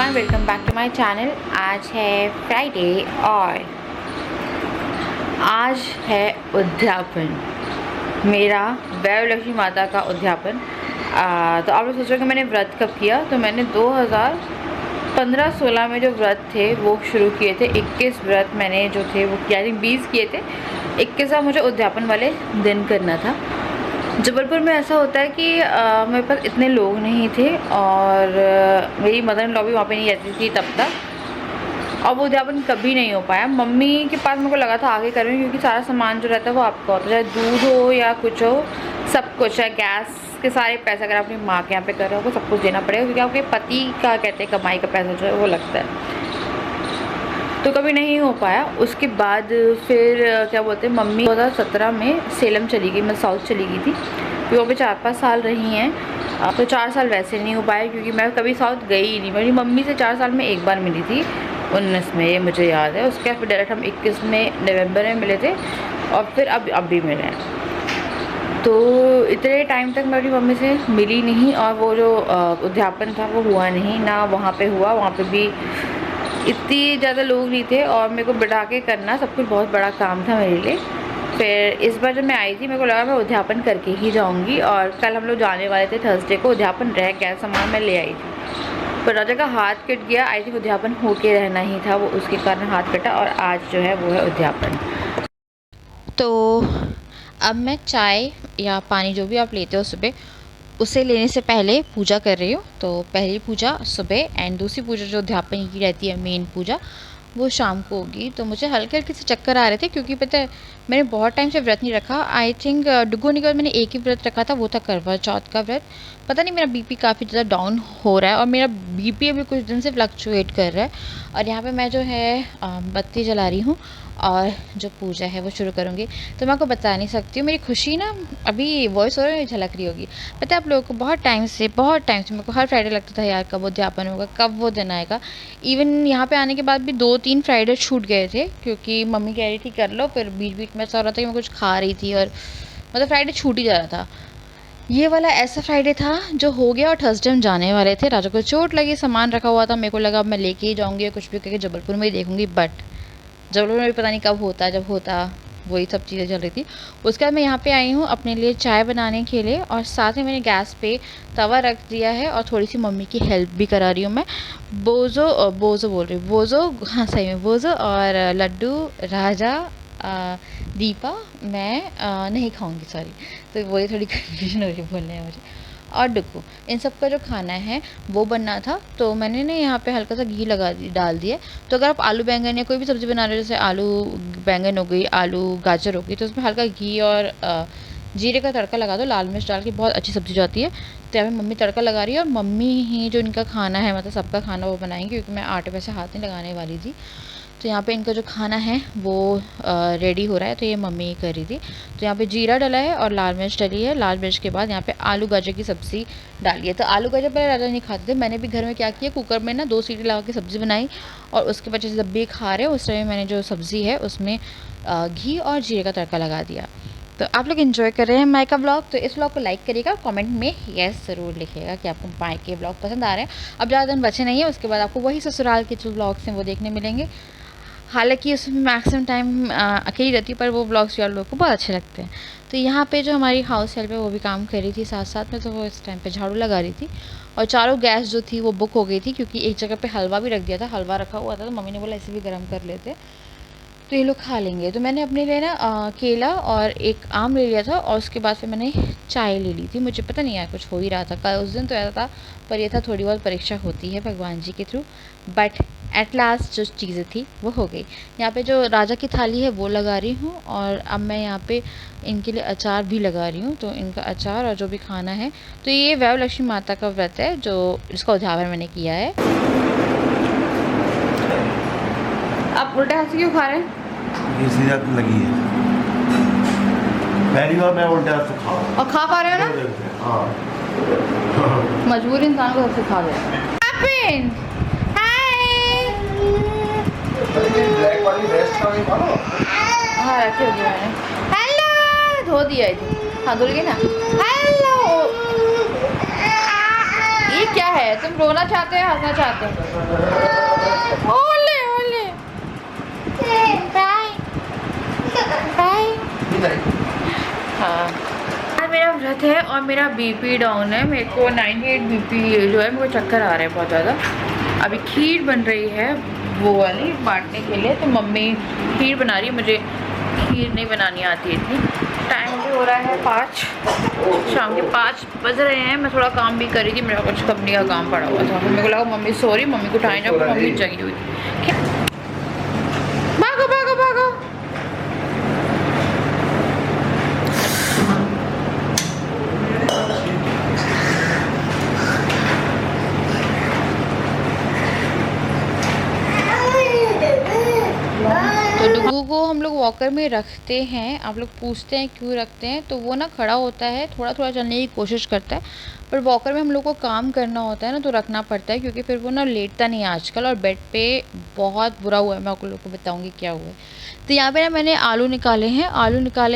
Everyone, welcome back to my channel. आज है Friday और आज है उद्यापन, मेरा वैभवलक्ष्मी माता का उद्यापन। तो आप लोग सोच रहे हो कि मैंने व्रत कब किया, तो मैंने 2015-16 में जो व्रत थे वो शुरू किए थे। 21 व्रत मैंने जो थे वो किया, 20 किए थे। 21वां मुझे उद्यापन वाले दिन करना था। जबलपुर में ऐसा होता है कि मेरे पास इतने लोग नहीं थे और मेरी मदर इन लॉ भी वहाँ पे नहीं रहती थी तब तक, और वो उद्यापन कभी नहीं हो पाया। मम्मी के पास मेरे को लगा था आगे करूँगी, क्योंकि सारा सामान जो रहता है वो आपका होता है, चाहे दूध हो या कुछ हो, सब कुछ है। गैस के सारे पैसे अगर अपनी माँ के यहाँ पे कर रहे हो तो सब कुछ देना पड़ेगा, क्योंकि आपके पति का कहते हैं कमाई का पैसा जो है वो लगता है। तो कभी नहीं हो पाया। उसके बाद फिर क्या बोलते हैं, मम्मी 2017 में सेलम चली गई, मैं साउथ चली गई थी, फिर वहाँ पे 4-5 साल रही हैं। तो 4 साल वैसे नहीं हो पाया, क्योंकि मैं कभी साउथ गई ही नहीं। मेरी मम्मी से 4 साल में एक बार मिली थी, 19 में, ये मुझे याद है। उसके बाद फिर डायरेक्ट हम 21 में नवंबर में मिले थे, और फिर अब भी मिले हैं। तो इतने टाइम तक मैं अपनी मम्मी से मिली नहीं, और वो जो उद्यापन था वो हुआ नहीं ना। वहाँ पे हुआ, वहाँ पे भी इतनी ज़्यादा लोग नहीं थे, और मेरे को बिठा के करना सब कुछ बहुत बड़ा काम था मेरे लिए। फिर इस बार जब मैं आई थी, मेरे को लगा मैं उद्यापन करके ही जाऊंगी, और कल हम लोग जाने वाले थे थर्सडे को। उद्यापन रह गया, सामान मैं ले आई थी, पर राजा का हाथ कट गया। आई थिंक उद्यापन होके रहना ही था, वो उसके कारण हाथ कटा, और आज जो है वो है उद्यापन। तो अब मैं चाय या पानी जो भी आप लेते हो सुबह, उसे लेने से पहले पूजा कर रही हूँ। तो पहली पूजा सुबह, एंड दूसरी पूजा जो अध्यापन की रहती है मेन पूजा, वो शाम को होगी। तो मुझे हल्के हल्के से चक्कर आ रहे थे, क्योंकि पता है मैंने बहुत टाइम से व्रत नहीं रखा। आई थिंक डुगो होने के बाद मैंने एक ही व्रत रखा था, वो था करवा चौथ का व्रत। पता नहीं, मेरा बीपी काफ़ी ज़्यादा डाउन हो रहा है, और मेरा बीपी अभी कुछ दिन से फ्लक्चुएट कर रहा है। और यहाँ पे मैं जो है बत्ती जला रही हूँ, और जो पूजा है वो शुरू करूँगी। तो मैं आपको बता नहीं सकती हूँ, मेरी खुशी ना अभी वॉइस ओवर में झलक रही होगी। पता है आप लोगों को, बहुत टाइम से मेरे को हर फ्राइडे लगता था यार कब उद्यापन होगा, कब वो दिन आएगा। इवन यहाँ पे आने के बाद भी 2-3 फ्राइडे छूट गए थे, क्योंकि मम्मी कह रही थी कर लो, फिर बीच बीच में ऐसा हो रहा था कि मैं कुछ खा रही थी, और मतलब फ्राइडे छूट ही जा रहा था। ये वाला ऐसा फ्राइडे था जो हो गया, और थर्सडे हम जाने वाले थे। राजा को चोट लगी, सामान रखा हुआ था, मेरे को लगा अब मैं लेके ही जाऊँगी, कुछ भी करके जबलपुर में ही देखूँगी। बट जबलपुर में भी पता नहीं कब होता, जब होता वही सब चीज़ें चल रही थी। उसके बाद मैं यहाँ पे आई हूँ अपने लिए चाय बनाने के लिए, और साथ में मैंने गैस पे तवा रख दिया है, और थोड़ी सी मम्मी की हेल्प भी करा रही हूँ मैं। बोझो बोल रही हूँ, बोझो, हाँ सही में बोझो, और लड्डू, राजा, दीपा, मैं नहीं खाऊंगी, सॉरी। तो वही थोड़ी कन्फ्यूजन हो रही है बोलने में मुझे। और डुक्कू, इन सब का जो खाना है वो बनना था। तो मैंने ना यहाँ पे हल्का सा घी डाल दिया। तो अगर आप आलू बैंगन या कोई भी सब्ज़ी बना रहे हो, जैसे आलू बैंगन हो गई, आलू गाजर हो गई, तो उसमें हल्का घी और जीरे का तड़का लगा दो, लाल मिर्च डाल के, बहुत अच्छी सब्ज़ी जाती है। तो यहाँ पे मम्मी तड़का लगा रही है, और मम्मी ही जो इनका खाना है, मतलब सबका खाना वो बनाएंगे, क्योंकि मैं आटे पे से हाथ नहीं लगाने वाली थी। तो यहाँ पे इनका जो खाना है वो रेडी हो रहा है, तो ये मम्मी ही कर रही थी। तो यहाँ पे जीरा डला है और लाल मिर्च डली है। लाल मिर्च के बाद यहाँ पे आलू गाजर की सब्ज़ी डाली है। तो आलू गाजर पहले राजा नहीं खाते थे, मैंने भी घर में क्या किया, कुकर में ना 2 सीटी लगा के सब्ज़ी बनाई, और उसके बाद जब भी खा रहे उस टाइम मैंने जो सब्ज़ी है उसमें घी और जीरे का तड़का लगा दिया। तो आप लोग एंजॉय कर रहे हैं माई का ब्लॉग। तो इस ब्लॉग को लाइक करिएगा, कमेंट में यस ज़रूर लिखिएगा कि आपको माई के ब्लॉग पसंद आ रहे हैं। अब ज़्यादा दिन बचे नहीं है, उसके बाद आपको वही ससुराल के जो ब्लॉग्स हैं वो देखने मिलेंगे। हालांकि उसमें मैक्सिमम टाइम अकेली रहती है, पर वो ब्लॉग्स भी आप लोगों को बहुत अच्छे लगते हैं। तो यहाँ पे जो हमारी हाउस हेल्प है वो भी काम कर रही थी साथ साथ में, तो वो इस टाइम पे झाड़ू लगा रही थी। और चारों गैस जो थी वो बुक हो गई थी, क्योंकि एक जगह पे हलवा भी रख दिया था, हलवा रखा हुआ था, तो मम्मी ने बोला इसे भी गर्म कर लेते, तो ये लोग खा लेंगे। तो मैंने अपने लिए ना केला और एक आम ले लिया था, और उसके बाद फिर मैंने चाय ले ली थी। मुझे पता नहीं यार कुछ हो ही रहा था कल, उस दिन तो ऐसा था, पर ये था थोड़ी बहुत परीक्षा होती है भगवान जी के थ्रू। बट एट लास्ट जो चीज़ें थी वो हो गई। यहाँ पे जो राजा की थाली है वो लगा रही हूँ, और अब मैं यहाँ पे इनके लिए अचार भी लगा रही हूँ। तो इनका अचार और जो भी खाना है, तो ये वैभवलक्ष्मी माता का व्रत है जो जिसका उद्यापन मैंने किया है। आप उल्टे हाथ से क्यों खा रहे हैं? ये सीधा लगी है, पहली बार मैं उल्टे हाथ से खा रहा हूं। और खा पा रहे हो ना? हाँ। मजबूरी इंसान को सबसे खा दे। ब्लैक वाली वेस्ट का नहीं मारो। हाँ रखी होगी मैंने। हेलो, धो दिया थी। हाँ धुल गई ना। हेलो, ये क्या है? तुम रोना चाहते हो हंसना चाहते हो? ओले ओले बाय बाय। हाँ, आज मेरा व्रत है और मेरा बीपी डाउन है। मेरे को 98 बीपी जो है, मेरे को चक्कर आ रहे हैं बहुत ज़्यादा। अभी खीर बन रही है वो वाली बांटने के लिए, तो मम्मी खीर बना रही है। मुझे खीर नहीं बनानी आती इतनी। टाइम भी हो रहा है 5, शाम के 5 बज रहे हैं। मैं थोड़ा काम भी कर रही थी, मेरा कुछ कंपनी का काम पड़ा हुआ था। मेरे को लगा मम्मी सो रही, मम्मी को उठाई जाओ, मम्मी जगी हुई थी। भागो भागो भागो। तो डुगू को हम लोग वॉकर में रखते हैं। आप लोग पूछते हैं क्यों रखते हैं, तो वो ना खड़ा होता है, थोड़ा थोड़ा चलने की कोशिश करता है, पर वॉकर में हम लोग को काम करना होता है ना, तो रखना पड़ता है, क्योंकि फिर वो ना लेटता नहीं है आजकल। और बेड पे बहुत बुरा हुआ है, मैं आप लोग को बताऊंगी क्या हुआ है। तो यहाँ पे ना मैंने आलू निकाले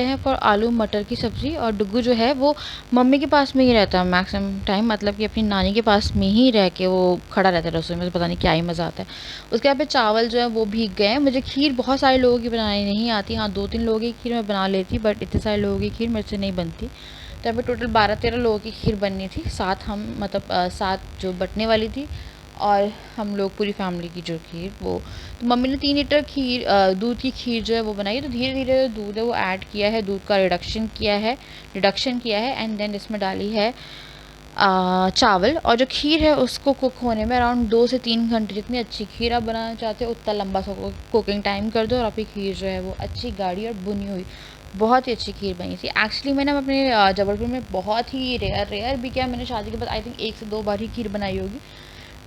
हैं फॉर आलू मटर की सब्ज़ी। और डुगू जो है वो मम्मी के पास में ही रहता है मैक्सिमम टाइम, मतलब कि अपनी नानी के पास में ही रह के वो खड़ा रहता है रसोई में। तो पता नहीं क्या ही मज़ा आता है। उसके यहाँ पे चावल जो है वो भीग गए हैं। मुझे खीर बहुत सारे लोगों की बनानी नहीं आती। हाँ, 2-3 लोगों की खीर मैं बना लेती, बट इतने सारे लोगों की खीर मेरे से नहीं बनती। तो यहाँ पे टोटल 12-13 लोगों की खीर बननी थी। 7 हम, मतलब 7 जो बटने वाली थी, और हम लोग पूरी फैमिली की जो खीर वो। तो मम्मी ने 3 लीटर खीर दूध की खीर जो है वो बनाई। तो धीरे धीरे दूध है वो ऐड किया है, दूध का रिडक्शन किया है एंड देन इसमें डाली है चावल। और जो खीर है उसको कुक होने में अराउंड 2 से 3 घंटे, जितनी अच्छी खीर आप बनाना चाहते हो उतना लंबा सा कुकिंग टाइम कर दो, और आपकी खीर जो है वो अच्छी गाढ़ी और बुनी हुई बहुत ही अच्छी खीर बनी थी। एक्चुअली मैंने अपने जबलपुर में बहुत ही रेयर भी क्या, मैंने शादी के बाद आई थिंक 1 से 2 बार ही खीर बनाई होगी।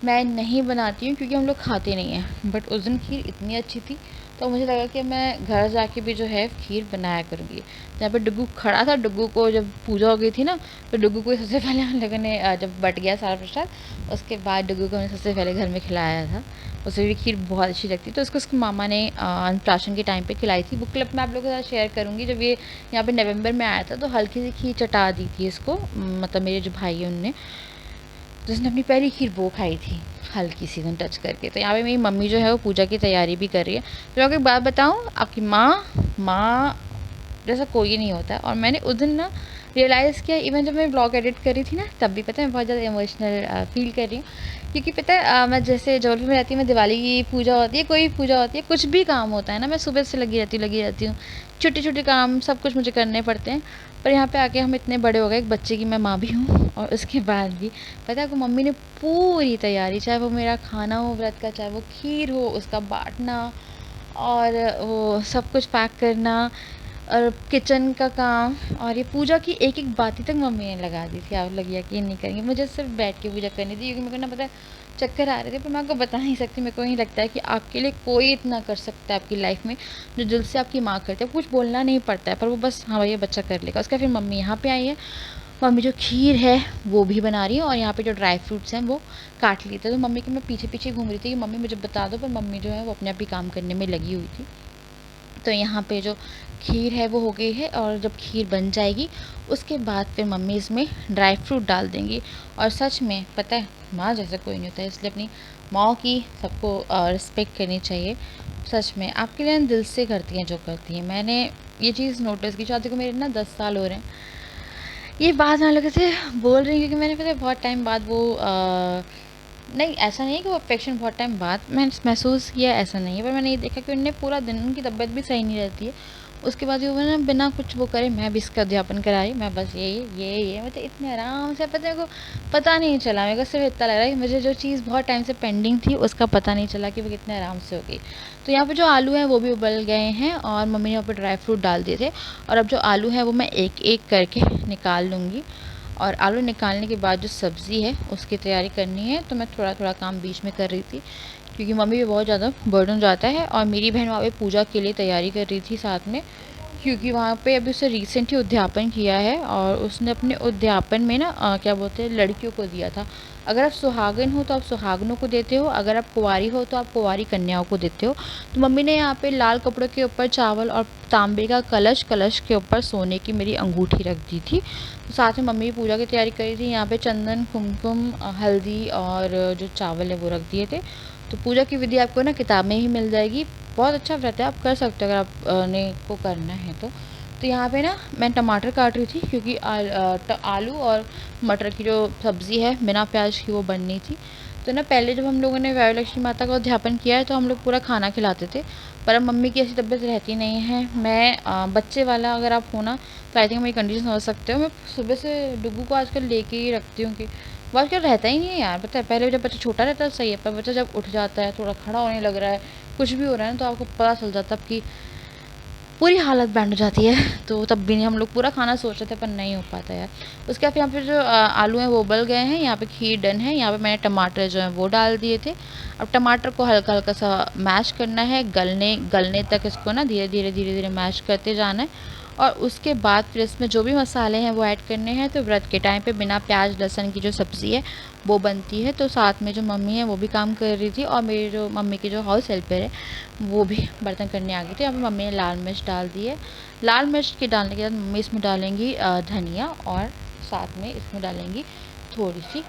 मैं नहीं बनाती हूँ क्योंकि हम लोग खाते नहीं हैं, बट उस दिन खीर इतनी अच्छी थी तो मुझे लगा कि मैं घर जाके भी जो है खीर बनाया करूँगी। जहाँ पे डुगू खड़ा था, डुगू को जब पूजा हो गई थी ना, तो डुगू को सबसे पहले हम लोगों ने जब बट गया सारा प्रसाद, उसके बाद डुगू को हमने सबसे पहले घर में खिलाया था। उसे भी खीर बहुत अच्छी लगती, तो उसके मामा ने अन्नप्राशन के टाइम पे खिलाई थी। बुक क्लिप मैं आप लोगों के साथ शेयर करूँगी। जब ये यहाँ पे नवंबर में आया था तो हल्की सी खीर चटा दी थी इसको, मतलब मेरे जो भाई हैं उनने, जिसने अपनी पहली खीर वो खाई थी हल्की सी टच करके। तो यहाँ पे मेरी मम्मी जो है वो पूजा की तैयारी भी कर रही है। तो मैं आपको एक बात बताऊँ, आपकी माँ जैसा कोई नहीं होता है। और मैंने उस दिन ना रियलाइज़ किया, इवन जब मैं ब्लॉग एडिट कर रही थी ना, तब भी पता है मैं बहुत ज़्यादा इमोशनल फील कर रही हूँ। क्योंकि पता है मैं जैसे जबलपुर में रहती हूँ, मैं दिवाली की पूजा होती है, कोई पूजा होती है, कुछ भी काम होता है ना, मैं सुबह से लगी रहती हूँ। छोटे छोटे काम सब कुछ मुझे करने पड़ते हैं। पर यहाँ पे आके हम इतने बड़े हो गए, एक बच्चे की मैं माँ भी हूँ, और उसके बाद भी पता है आपको मम्मी ने पूरी तैयारी, चाहे वो मेरा खाना हो व्रत का, चाहे वो खीर हो उसका बांटना, और वो सब कुछ पैक करना, और किचन का काम, और ये पूजा की एक एक बात तक मम्मी ने लगा दी थी। आप लोग यकीन नहीं करेंगे, मुझे सिर्फ बैठ के पूजा करनी थी, क्योंकि मेरे को ना पता है चक्कर आ रहे थे। पर मैं आपको बता नहीं सकती, मेरे को नहीं लगता है कि आपके लिए कोई इतना कर सकता है आपकी लाइफ में जो दिल से आपकी माँ करती है। कुछ बोलना नहीं पड़ता है, पर वो बस हाँ भैया बच्चा कर लेगा। उसका फिर मम्मी यहाँ पे आई है, मम्मी जो खीर है वो भी बना रही है, और यहाँ पे जो ड्राई फ्रूट्स हैं वो काट लिए थे। तो मम्मी के मैं पीछे पीछे घूम रही थी कि मम्मी मुझे बता दो, पर मम्मी जो है वो अपने आप ही काम करने में लगी हुई थी। तो यहाँ पे जो खीर है वो हो गई है, और जब खीर बन जाएगी उसके बाद फिर मम्मी इसमें ड्राई फ्रूट डाल देंगी। और सच में पता है माँ जैसा कोई नहीं होता है, इसलिए अपनी माँ की सबको रिस्पेक्ट करनी चाहिए। सच में आपके लिए दिल से करती हैं जो करती हैं। मैंने ये चीज़ नोटिस की, शादी को मेरे ना 10 साल हो रहे हैं। ये बात ना लगे से बोल रही हूँ, क्योंकि मैंने पता है बहुत टाइम बाद वो नहीं, ऐसा नहीं है कि वो अफेक्शन बहुत टाइम बाद मैंने महसूस किया, ऐसा नहीं है, पर मैंने ये देखा कि उनने पूरा दिन, उनकी तबीयत भी सही नहीं रहती है, उसके बाद वो ना बिना कुछ वो करे मैं भी इसका अध्यापन कराई। मैं बस ये मतलब इतने आराम से, पता है को पता नहीं चला। मेरे को सिर्फ इतना लग रहा है कि मुझे जो चीज़ बहुत टाइम से पेंडिंग थी उसका पता नहीं चला कि वो कितने आराम से हो गई। तो यहाँ पे जो आलू हैं वो भी उबल गए हैं, और मम्मी ने वहाँ पर ड्राई फ्रूट डाल दिए थे। और अब जो आलू है वो मैं एक एक करके निकाल लूँगी, और आलू निकालने के बाद जो सब्ज़ी है उसकी तैयारी करनी है। तो मैं थोड़ा थोड़ा काम बीच में कर रही थी, क्योंकि मम्मी भी बहुत ज़्यादा बर्डन जाता है, और मेरी बहन वहाँ पे पूजा के लिए तैयारी कर रही थी साथ में, क्योंकि वहाँ पे अभी उसने रिसेंट ही उद्यापन किया है और उसने अपने उद्यापन में ना क्या बोलते हैं, लड़कियों को दिया था। अगर आप सुहागन हो तो आप सुहागनों को देते हो, अगर आप कुंवारी हो तो आप कुंवारी कन्याओं को देते हो। तो मम्मी ने यहाँ पे लाल कपड़ों के ऊपर चावल और तांबे का कलश, कलश के ऊपर सोने की मेरी अंगूठी रख दी थी। तो साथ में मम्मी पूजा की तैयारी करी थी। यहाँ पे चंदन, कुमकुम, हल्दी और जो चावल है वो रख दिए थे। तो पूजा की विधि आपको ना किताब में ही मिल जाएगी। बहुत अच्छा व्रत है, आप कर सकते हो अगर आप ने को करना है तो यहाँ पे ना मैं टमाटर काट रही थी क्योंकि आलू और मटर की जो सब्ज़ी है बिना प्याज की वो बननी थी। तो ना पहले जब हम लोगों ने वैभवलक्ष्मी माता का उद्यापन किया है तो हम लोग पूरा खाना खिलाते थे, पर अब मम्मी की ऐसी तबीयत रहती नहीं है। मैं बच्चे वाला अगर आप हो ना तो आई थिंक मेरी कंडीशन समझ सकते हो। मैं सुबह से डुगू को आजकल लेके ही रखती हूँ कि वो आजकल रहता ही नहीं है यार। पता है पहले जब बच्चा छोटा रहता है सही है, पर बच्चा जब उठ जाता है, थोड़ा खड़ा होने लग रहा है, कुछ भी हो रहा है ना, तो आपको पता चल जाता है कि पूरी हालत बैंड हो जाती है। तो तब भी नहीं, हम लोग पूरा खाना सोच रहे थे पर नहीं हो पाता यार। उसके बाद यहाँ पे जो आलू हैं वो उबल गए हैं, यहाँ पे खीर डन है। यहाँ पे मैंने टमाटर जो है वो डाल दिए थे। अब टमाटर को हल्का हल्का सा मैश करना है, गलने तक इसको ना धीरे धीरे मैश करते जाना है। और उसके बाद फिर इसमें जो भी मसाले हैं वो ऐड करने हैं। तो व्रत के टाइम पे बिना प्याज लहसुन की जो सब्ज़ी है वो बनती है। तो साथ में जो मम्मी है वो भी काम कर रही थी और मेरी जो मम्मी की जो हाउस हेल्पर है वो भी बर्तन करने आ गई थी। अब मम्मी ने लाल मिर्च डाल दी है। लाल मिर्च के डालने के बाद मम्मी इसमें डालेंगी धनिया और साथ में इसमें डालेंगी थोड़ी सी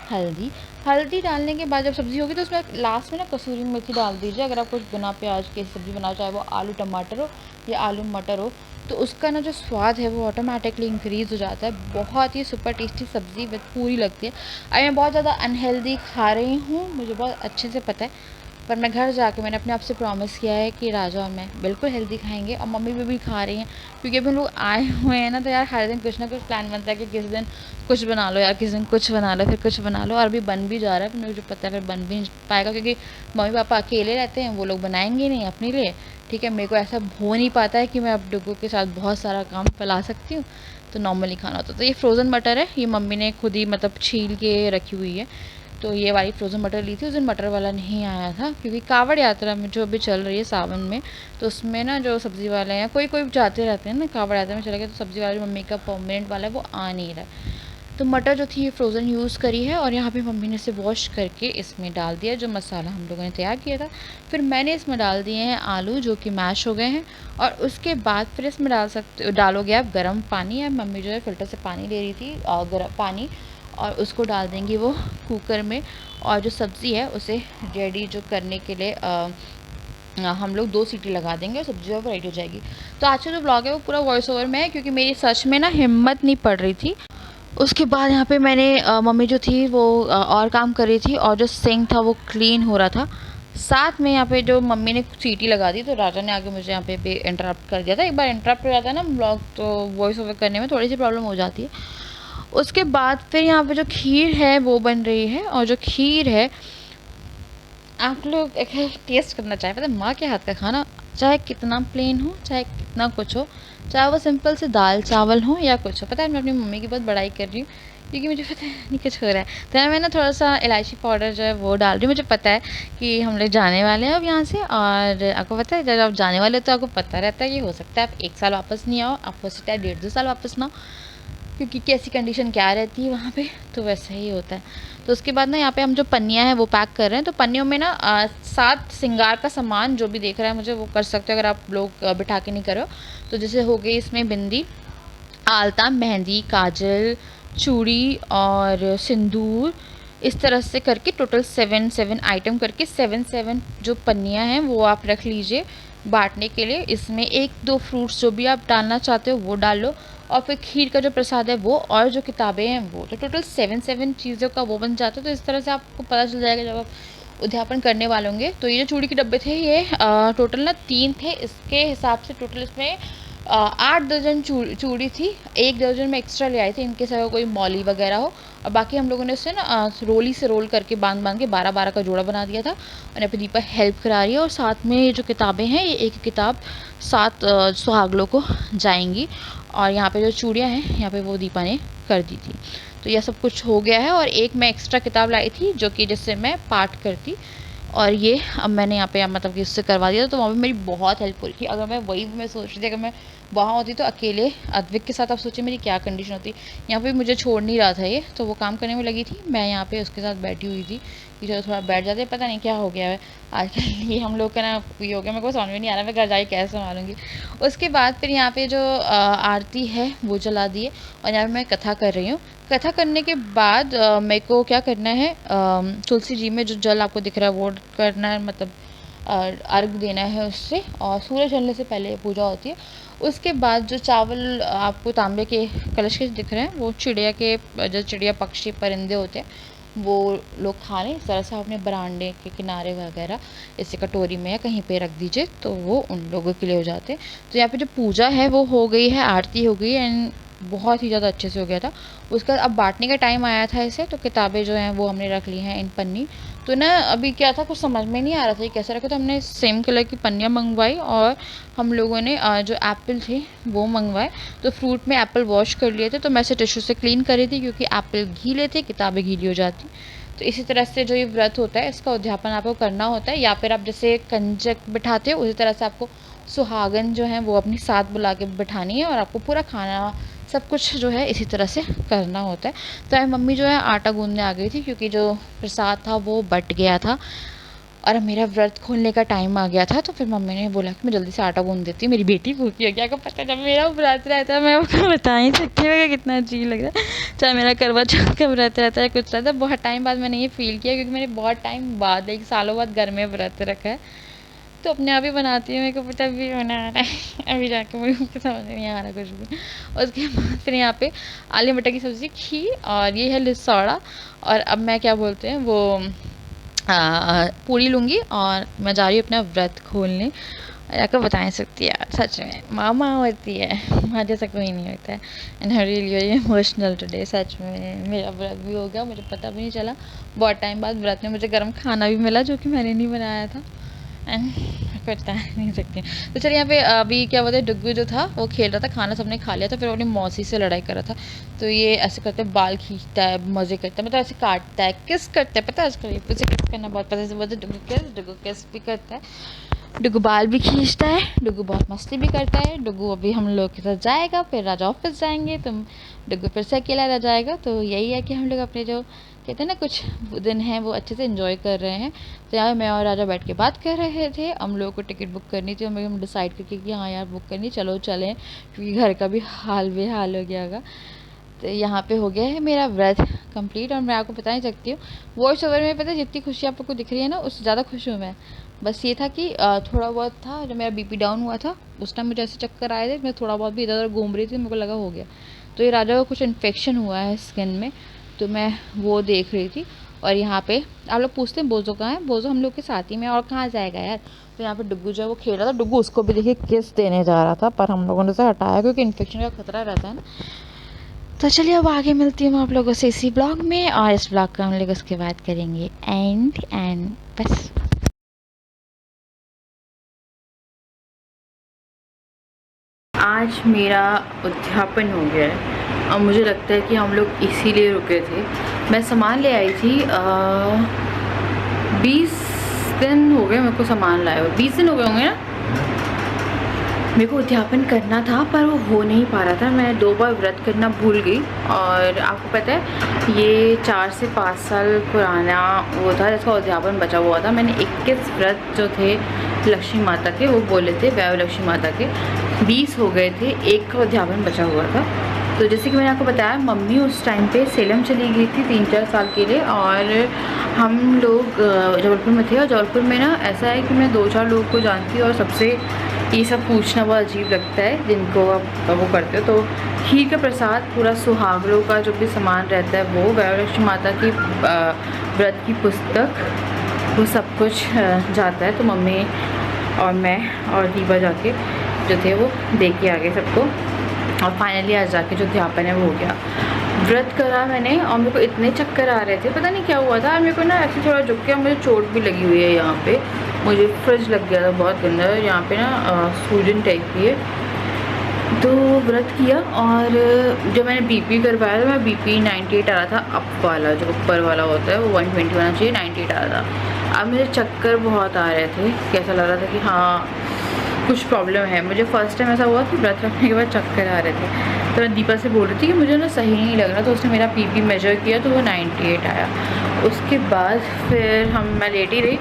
हल्दी डालने के बाद जब सब्ज़ी होगी तो उसमें लास्ट में ना कसूरी मेथी डाल दीजिए। अगर आप कुछ बिना प्याज की सब्ज़ी बनाना चाहे वो आलू टमाटर हो या आलू मटर हो तो उसका ना जो स्वाद है वो ऑटोमेटिकली इंक्रीज़ हो जाता है। बहुत ही सुपर टेस्टी सब्ज़ी पूरी लगती है। अभी मैं बहुत ज़्यादा अनहेल्दी खा रही हूँ, मुझे बहुत अच्छे से पता है, पर मैं घर जाके मैंने अपने आप से प्रॉमिस किया है कि राजा और मैं बिल्कुल हेल्दी खाएंगे और मम्मी भी खा रही हैं। क्योंकि अभी हम लोग आए हुए हैं ना तो यार हर दिन कुछ ना कुछ प्लान बनता है कि किस दिन कुछ बना लो यार, किस दिन कुछ बना लो, फिर कुछ बना लो। और अभी बन भी जा रहा है, पर मुझे पता है फिर बन भी नहीं पाएगा क्योंकि मम्मी पापा अकेले रहते हैं, वो लोग बनाएंगे नहीं अपने लिए। ठीक है, मेरे को ऐसा हो नहीं पाता है कि मैं अब डुगू के साथ बहुत सारा काम फैला सकती हूँ, तो नॉर्मली खाना होता है। तो ये फ्रोज़न मटर है, ये मम्मी ने खुद ही मतलब छील के रखी हुई है। तो ये वाली फ्रोज़न मटर ली थी, उस दिन मटर वाला नहीं आया था क्योंकि कावड़ यात्रा में जो अभी चल रही है सावन में, तो उसमें ना जो सब्ज़ी वाले हैं कोई जाते रहते हैं ना कावड़ यात्रा में चले गए, तो सब्ज़ी वाले मम्मी का परमानेंट वाला है वो आ नहीं रहा है। तो मटर जो थी ये फ्रोज़न यूज़ करी है और यहाँ पे मम्मी ने इसे वॉश करके इसमें डाल दिया जो मसाला हम लोगों ने तैयार किया था। फिर मैंने इसमें डाल दिए हैं आलू जो कि मैश हो गए हैं और उसके बाद फिर इसमें डालोगे आप गर्म पानी। या मम्मी जो है फ़िल्टर से पानी ले रही थी, गर्म पानी, और उसको डाल देंगी वो कुकर में। और जो सब्ज़ी है उसे रेडी जो करने के लिए हम लोग 2 सीटी लगा देंगे और सब्ज़ी वो रेडी हो जाएगी। तो आज का जो ब्लॉग है वो पूरा वॉइस ओवर में है क्योंकि मेरी सच में ना हिम्मत नहीं पड़ रही थी। उसके बाद यहाँ पे मैंने मम्मी जो थी वो और काम कर रही थी और जो सिंक था वो क्लीन हो रहा था। साथ में यहाँ पे जो मम्मी ने सीटी लगा दी तो राजा ने आके मुझे यहाँ पे इंटरप्ट कर दिया था। एक बार इंटरप्ट हो जाता है ना ब्लॉग तो वॉइस ओवर करने में थोड़ी सी प्रॉब्लम हो जाती है। उसके बाद फिर यहाँ पे जो खीर है वो बन रही है और जो खीर है आप लोग टेस्ट करना चाहे, पता है माँ के हाथ का खाना चाहे कितना प्लेन हो चाहे कितना कुछ हो, चाहे वो सिंपल से दाल चावल हो या कुछ हो, पता है मैं अपनी मम्मी की बहुत बड़ाई कर रही हूँ क्योंकि मुझे पता है नहीं कुछ हो रहा है। तो मैं ना थोड़ा सा इलायची पाउडर जो है वो डाल रही हूँ। मुझे पता है कि हम लोग जाने वाले हैं अब यहाँ से, और आपको पता है जब आप जाने वाले हो तो आपको पता रहता है कि हो सकता है आप 1 साल वापस नहीं आओ, आप हो सकता है 1.5-2 साल वापस ना, क्योंकि कैसी कंडीशन क्या रहती है वहाँ पे, तो वैसा ही होता है। तो उसके बाद ना यहाँ पे हम जो पन्नियाँ हैं वो पैक कर रहे हैं। तो पन्नियों में ना 7 श्रृंगार का सामान जो भी देख रहा है मुझे वो कर सकते हो अगर आप लोग बिठा के नहीं करो। तो जैसे हो गई इसमें बिंदी, आलता, मेहंदी, काजल, चूड़ी और सिंदूर, इस तरह से करके टोटल 7 आइटम करके 7 जो पन्नियाँ हैं वो आप रख लीजिए बांटने के लिए। इसमें 1-2 फ्रूट्स जो भी आप डालना चाहते हो वो डाल लो और फिर खीर का जो प्रसाद है वो और जो किताबें हैं वो, तो टोटल 7 चीज़ों का वो बन जाता है। तो इस तरह से आपको पता चल जाएगा जब आप उद्यापन करने वाले होंगे। तो ये जो चूड़ी के डब्बे थे ये टोटल ना 3 थे, इसके हिसाब से टोटल इसमें 8 दर्जन चूड़ी थी। 1 दर्जन में एक्स्ट्रा ले आई थी इनके साथ कोई मौली वगैरह हो, और बाकी हम लोगों ने उससे ना रोली से रोल करके बांध के 12 का जोड़ा बना दिया था। और यहाँ पे दीपा हेल्प करा रही है। और साथ में ये जो किताबें हैं ये एक किताब 7 सुहागलों को जाएंगी। और यहाँ पे जो चूड़ियाँ हैं यहाँ पे वो दीपा ने कर दी थी। तो यह सब कुछ हो गया है। और एक मैं एक्स्ट्रा किताब लाई थी जो कि जिससे मैं पाठ करती, और ये अब मैंने यहाँ पे मतलब कि उससे करवा दिया, तो वहाँ पे मेरी बहुत हेल्प हो रही थी। अगर मैं वही मैं सोच रही थी अगर मैं वहाँ होती तो अकेले अद्विक के साथ, आप सोचिए मेरी क्या कंडीशन होती। यहाँ पे मुझे छोड़ नहीं रहा था ये, तो वो काम करने में लगी थी, मैं यहाँ पे उसके साथ बैठी हुई थी कि चलो थोड़ा बैठ जाते। पता नहीं क्या हो गया है आजकल ये हम लोग का ना, ये हो गया, मेरे को समझ में नहीं आ रहा मैं घर जाके कैसे संभालूंगी। उसके बाद फिर यहाँ पे जो आरती है वो जला दिए, और यहाँ पे मैं कथा कर रही हूँ। कथा करने के बाद मेरे को क्या करना है, तुलसी जी में जो जल आपको दिख रहा है वो करना है, मतलब अर्घ देना है उससे, और सूरज ढलने से पहले पूजा होती है। उसके बाद जो चावल आपको तांबे के कलश के दिख रहे हैं वो चिड़िया के, जो चिड़िया पक्षी परिंदे होते हैं वो लोग खा लें, इस तरह से अपने बरामदे के किनारे वगैरह इसे कटोरी में या कहीं पे रख दीजिए, तो वो उन लोगों के लिए हो जाते हैं। तो यहाँ पे जो पूजा है वो हो गई है, आरती हो गई एंड बहुत ही ज़्यादा अच्छे से हो गया था। उसका अब बांटने का टाइम आया था इसे, तो किताबें जो हैं वो हमने रख ली हैं इन पन्नी। तो ना अभी क्या था, कुछ समझ में नहीं आ रहा था ये कैसे रखे, तो हमने सेम कलर की पन्नियाँ मंगवाई, और हम लोगों ने जो एप्पल थे वो मंगवाए। तो फ्रूट में एप्पल वॉश कर लिए थे, तो मैं इसे टिश्यू से क्लीन कर रही थी क्योंकि एप्पल गीले थे, किताबें गीली हो जाती। तो इसी तरह से जो ये व्रत होता है इसका उद्यापन आपको करना होता है, या फिर आप जैसे कंजक बिठाते हो उसी तरह से आपको सुहागन जो है वो अपनी साथ बुला के बिठानी है, और आपको पूरा खाना सब कुछ जो है इसी तरह से करना होता है। तो मेरी मम्मी जो है आटा गूंदने आ गई थी क्योंकि जो प्रसाद था वो बट गया था, और मेरा व्रत खोलने का टाइम आ गया था। तो फिर मम्मी ने बोला कि मैं जल्दी से आटा गूंद देती हूँ, मेरी बेटी भूखी हो गया। आपको पता है जब मेरा व्रत रहता है मैं आपको बता ही सकती हूँ कितना अजीब लग रहा है, चाहे मेरा करवा चौथ का व्रत रहता है कुछ रहता है। बहुत टाइम बाद मैंने ये फील किया क्योंकि मैंने बहुत टाइम बाद, एक सालों बाद घर में व्रत रखा है, तो अपने आप ही बनाती हूँ, मेरे को पता भी बना रहा है अभी जाके मुझे समझ नहीं आ रहा कुछ भी। उसके बाद फिर यहाँ पे आलू मटर की सब्ज़ी, खीर, और ये है लिसौड़ा, और अब मैं क्या बोलते हैं वो पूरी लूँगी, और मैं जा रही हूँ अपना व्रत खोलने। आपको बता नहीं सकती यार, सच में माँ होती है, माँ जैसा कोई नहीं होता है। And I really very emotional today, सच में मेरा व्रत भी हो गया, मुझे पता भी नहीं चला। बहुत टाइम बाद व्रत में मुझे गर्म खाना भी मिला जो कि मैंने नहीं बनाया था, एंड बता नहीं सकती। तो चलिए यहाँ पे अभी क्या बोलते हैं, डुग्गू जो था वो खेल रहा था, खाना सबने खा लिया था, फिर वो अपनी मौसी से लड़ाई कर रहा था। तो ये ऐसे करते बाल खींचता है, मज़े करता है, मतलब ऐसे काटता है, किस करता है, पता है आजकल उसे किस करना बहुत पसंद है, बोलते डुग्गू किस भी करता है, डुग्गू बाल भी खींचता है, डुग्गू बहुत मस्ती भी करता है। डुग्गू अभी हम लोग के साथ जाएगा, फिर राजा ऑफिस जाएंगे, तो डुग्गू फिर से अकेला रह जाएगा। तो यही है कि हम लोग अपने जो कहते हैं ना कुछ दिन हैं वो अच्छे से एंजॉय कर रहे हैं। तो यहाँ मैं और राजा बैठ के बात कर रहे थे, हम लोगों को टिकट बुक करनी थी, हम डिसाइड करके कि हाँ यार बुक करनी, चलो चलें, क्योंकि घर का भी हाल बेहाल हो गया होगा। तो यहाँ पे हो गया है मेरा व्रत कंप्लीट, और मैं आपको बता नहीं सकती हूँ वॉइस ओवर में, पता है जितनी खुशी आप लोग को दिख रही है ना उससे ज़्यादा खुश हूँ मैं। बस ये था कि थोड़ा बहुत था, जब मेरा बीपी डाउन हुआ था उस टाइम मुझे ऐसे चक्कर आए थे, मैं थोड़ा बहुत भी इधर उधर घूम रही थी, मेरे को लगा हो गया। तो ये राजा को कुछ इन्फेक्शन हुआ है स्किन में, तो मैं वो देख रही थी। और यहाँ पे आप लोग पूछते हैं बोझो कहाँ है, बोझो हम लोग के साथ ही में, और कहाँ जाएगा यार। तो यहाँ पे डुग्गू जो है वो खेल रहा था, डुग्गू उसको भी देखिए किस देने जा रहा था, पर हम लोगों ने उसे हटाया क्योंकि इन्फेक्शन का खतरा रहता है ना। तो चलिए अब आगे मिलती हूँ आप लोगों से इसी ब्लॉग में, और इस ब्लॉग का हम लोग उसके बाद करेंगे एंड बस। आज मेरा उद्यापन हो गया है, और मुझे लगता है कि हम लोग इसीलिए रुके थे। मैं सामान ले आई थी, 20 दिन हो गए मेरे को सामान लाए हुए, 20 दिन हो गए होंगे ना। मेरे को उद्यापन करना था पर वो हो नहीं पा रहा था, मैं 2 बार व्रत करना भूल गई। और आपको पता है ये 4 से 5 साल पुराना वो था जिसका उद्यापन बचा हुआ था। मैंने 21 व्रत जो थे लक्ष्मी माता के वो बोले थे, वैव लक्ष्मी माता के 20 हो गए थे, एक का उद्यापन बचा हुआ था। तो जैसे कि मैंने आपको बताया, मम्मी उस टाइम पे सेलम चली गई थी 3-4 साल के लिए, और हम लोग जबलपुर में थे। और जबलपुर में ना ऐसा है कि मैं 2-4 लोगों को जानती हूँ, और सबसे ये सब पूछना बहुत अजीब लगता है जिनको आप वो करते हो। तो खीर का प्रसाद, पूरा सुहागरों का जो भी सामान रहता है वो, वैष्णो माता की व्रत की पुस्तक, वो सब कुछ जाता है। तो मम्मी और मैं और दीपा जाके जो थे वो दे के आ गए सबको, और फाइनली आज जाके जो उद्यापन है वो हो गया। व्रत करा मैंने, और मेरे को इतने चक्कर आ रहे थे, पता नहीं क्या हुआ था। मेरे को ना ऐसे थोड़ा झुक गया, मुझे चोट भी लगी हुई है यहाँ पे, मुझे फ्रिज लग गया था बहुत गंदा, यहाँ पे ना सूजन टाइप की है। तो व्रत किया, और जब मैंने बीपी करवाया तो मैं बीपी 98 आ रहा था, अप वाला जो ऊपर वाला होता है वो 120 होना चाहिए, 98 आ रहा था। अब मुझे चक्कर बहुत आ रहे थे, कैसा लग रहा था कि हाँ कुछ प्रॉब्लम है। मुझे फ़र्स्ट टाइम ऐसा हुआ कि व्रत रखने के बाद चक्कर आ रहे थे, तो मैं दीपा से बोल रही थी कि मुझे ना सही नहीं लग रहा, तो उसने मेरा पीपी मेजर किया तो वो 98 आया। उसके बाद फिर मैं लेटी रही।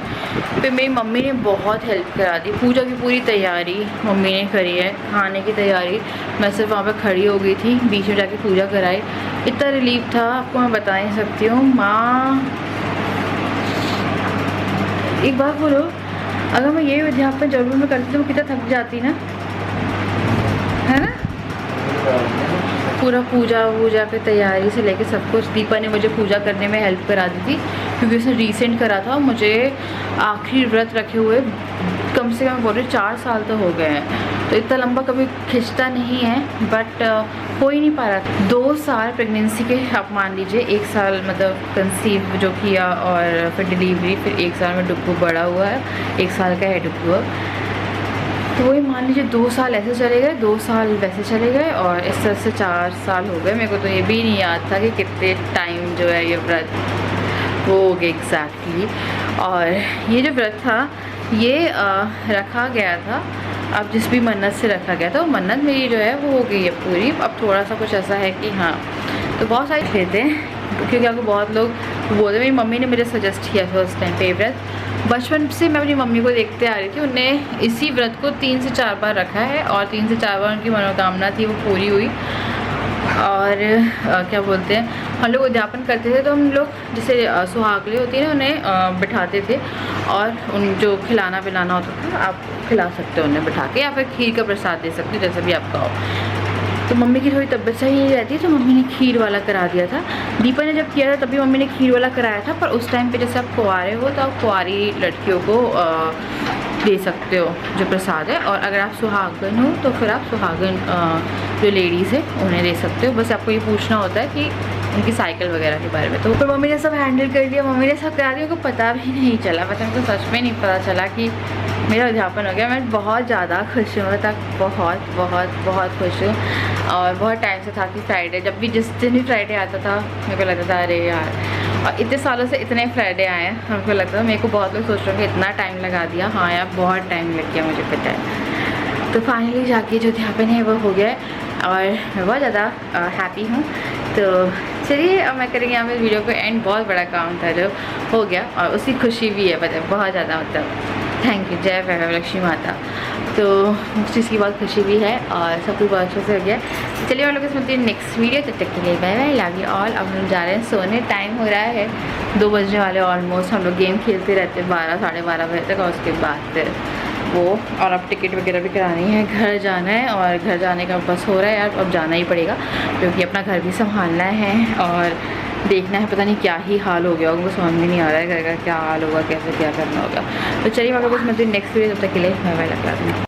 फिर मेरी मम्मी ने बहुत हेल्प करा दी, पूजा की पूरी तैयारी मम्मी ने करी है, खाने की तैयारी मैं सिर्फ वहाँ पर खड़ी हो गई थी, बीच में जाके पूजा कराई। इतना रिलीफ था आपको मैं बता नहीं सकती हूँ। माँ एक बात बोलो, अगर मैं ये अध्यापन जरूर में करती तो मैं कितना थक जाती ना, है ना। पूरा पूजा की तैयारी से लेके सब कुछ दीपा ने मुझे पूजा करने में हेल्प करा दी थी, क्योंकि उसने रीसेंट करा था। मुझे आखिरी व्रत रखे हुए कम से कम बोल रही 4 साल तो हो गए हैं, तो इतना लंबा कभी खिंचता नहीं है, बट हो ही नहीं पा रहा था। 2 साल प्रेगनेंसी के आप मान लीजिए, 1 साल मतलब कंसीव जो किया और फिर डिलीवरी, फिर 1 साल में डुक्कू बड़ा हुआ है, 1 साल का है डुक्कू। तो वही मान लीजिए 2 साल ऐसे चले गए, 2 साल वैसे चले गए, और इस तरह से 4 साल हो गए। मेरे को तो ये भी नहीं याद था कि कितने टाइम जो है ये व्रत वो हो गया एग्जैक्टली। और ये जो व्रत था ये रखा गया था, अब जिस भी मन्नत से रखा गया था वो मन्नत मेरी जो है वो हो गई है पूरी। अब थोड़ा सा कुछ ऐसा है कि हाँ, तो बहुत सारे लेते हैं, क्योंकि आपको बहुत लोग बोलते, मेरी मम्मी ने मुझे सजेस्ट किया था उस टाइम पे व्रत। बचपन से मैं अपनी मम्मी को देखते आ रही थी, उनने इसी व्रत को 3 से 4 बार रखा है, और 3 से 4 बार उनकी मनोकामना थी वो पूरी हुई। और क्या बोलते हैं, हम लोग उद्यापन करते थे तो हम लोग जैसे सुहागले होती है ना, उन्हें बिठाते थे, और उन जो खिलाना पिलाना होता था आप खिला सकते हो उन्हें बिठा के, या फिर खीर का प्रसाद दे सकते हो, जैसा भी आपका हो। तो मम्मी की थोड़ी तबीयत सही नहीं रहती है, तो मम्मी ने खीर वाला करा दिया था। दीपा ने जब किया था तभी मम्मी ने खीर वाला कराया था, पर उस टाइम पे जैसे आप कुंवारे हो तो आप कुंवारी लड़कियों को दे सकते हो जो प्रसाद है, और अगर आप सुहागन हो तो फिर आप सुहागन जो लेडीज़ है उन्हें दे सकते हो। बस आपको ये पूछना होता है कि उनकी साइकिल वगैरह के बारे में। तो फिर मम्मी ने सब हैंडल कर दिया, मम्मी ने सब करा दिया, उनको पता भी नहीं चला, बस उनको सच में नहीं पता चला कि मेरा अध्यापन हो गया। मैं बहुत ज़्यादा खुश हूँ, तक बहुत बहुत बहुत खुश हूँ। और बहुत टाइम से था कि फ्राइडे, जब भी जिस दिन भी फ्राइडे आता था मेरे को लगता था अरे यार, और इतने सालों से इतने फ्राइडे आए हैं, हमको लगता था, मेरे को बहुत लोग सोच रहे हैं कि इतना टाइम लगा दिया। हाँ यार, बहुत टाइम लग गया, मुझे पता है। तो फाइनली जाके जो अध्यापन है वो हो गया है, और मैं बहुत ज़्यादा हैप्पी हूँ। तो चलिए अब मैं करेंगे यहाँ पे वीडियो को एंड। बहुत बड़ा काम था जो हो गया, और उसकी खुशी भी है, मतलब बहुत ज़्यादा, मतलब थैंक यू, जय वैभव लक्ष्मी माता। तो उस चीज़ की बहुत खुशी भी है, और सब कुछ बहुत अच्छे से हो गया। चलिए हम लोग इसमें मिलते हैं नेक्स्ट वीडियो, तब तक के लिए bye bye, love you all. अब हम जा रहे हैं सोने, टाइम हो रहा है 2 बजने वाले ऑलमोस्ट। हम लोग गेम खेलते रहते हैं 12 साढ़े 12 बजे तक, और उसके बाद फिर वो, और अब टिकट वगैरह भी करानी है, घर जाना है, और घर जाने का बस हो रहा है यार, अब जाना ही पड़ेगा, क्योंकि अपना घर भी संभालना है और देखना है। पता नहीं क्या ही हाल हो गया होगा, मुझको समझ में नहीं आ रहा है घर का क्या हाल होगा, कैसे क्या करना होगा। तो चलिए मैं आपको नेक्स्ट वीडियो, तब तक के लिए बाय बाय, लगा दूँ।